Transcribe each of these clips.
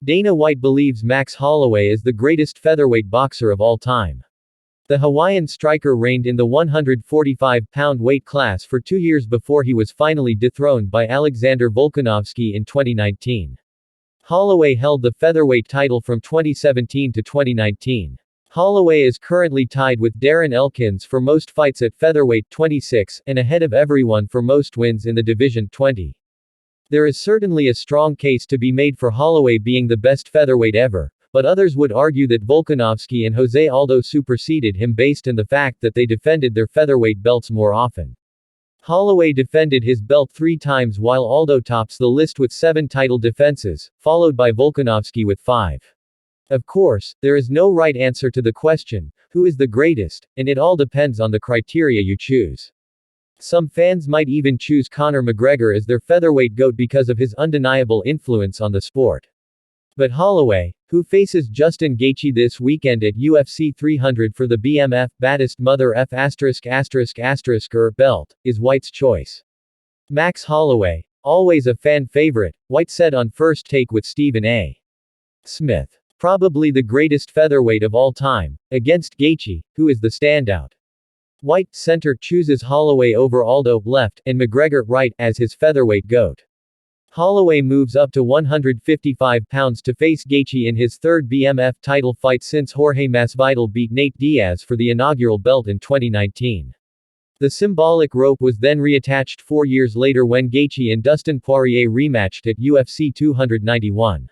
Dana White believes Max Holloway is the greatest featherweight boxer of all time. The Hawaiian striker reigned in the 145-pound weight class for 2 years before he was finally dethroned by Alexander Volkanovski in 2019. Holloway held the featherweight title from 2017 to 2019. Holloway is currently tied with Darren Elkins for most fights at featherweight 26, and ahead of everyone for most wins in the division 20. There is certainly a strong case to be made for Holloway being the best featherweight ever, but others would argue that Volkanovski and Jose Aldo superseded him based on the fact that they defended their featherweight belts more often. Holloway defended his belt 3 times while Aldo tops the list with 7 title defenses, followed by Volkanovski with 5. Of course, there is no right answer to the question, who is the greatest, and it all depends on the criteria you choose. Some fans might even choose Conor McGregor as their featherweight GOAT because of his undeniable influence on the sport. But Holloway, who faces Justin Gaethje this weekend at UFC 300 for the BMF Baddest Mother F*** belt, is White's choice. Max Holloway, always a fan favorite, White said on First Take with Stephen A. Smith. Probably the greatest featherweight of all time, against Gaethje, who is the standout. White, center, chooses Holloway over Aldo, left, and McGregor, right, as his featherweight GOAT. Holloway moves up to 155 pounds to face Gaethje in his 3rd BMF title fight since Jorge Masvidal beat Nate Diaz for the inaugural belt in 2019. The symbolic rope was then reattached 4 years later when Gaethje and Dustin Poirier rematched at UFC 291.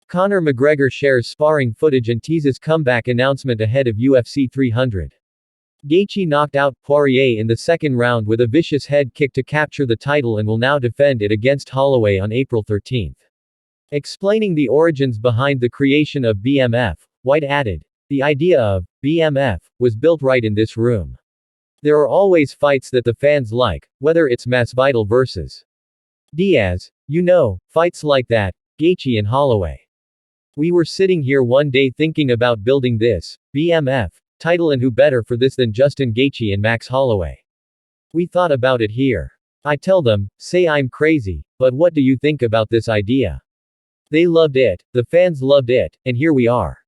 Conor McGregor shares sparring footage and teases comeback announcement ahead of UFC 300. Gaethje knocked out Poirier in the 2nd round with a vicious head kick to capture the title and will now defend it against Holloway on April 13. Explaining the origins behind the creation of BMF, White added, "The idea of BMF was built right in this room. There are always fights that the fans like, whether it's Masvidal versus Diaz, fights like that, Gaethje and Holloway. We were sitting here one day thinking about building this BMF title, and who better for this than Justin Gaethje and Max Holloway. We thought about it here. I tell them, say I'm crazy, but what do you think about this idea? They loved it, the fans loved it, and here we are."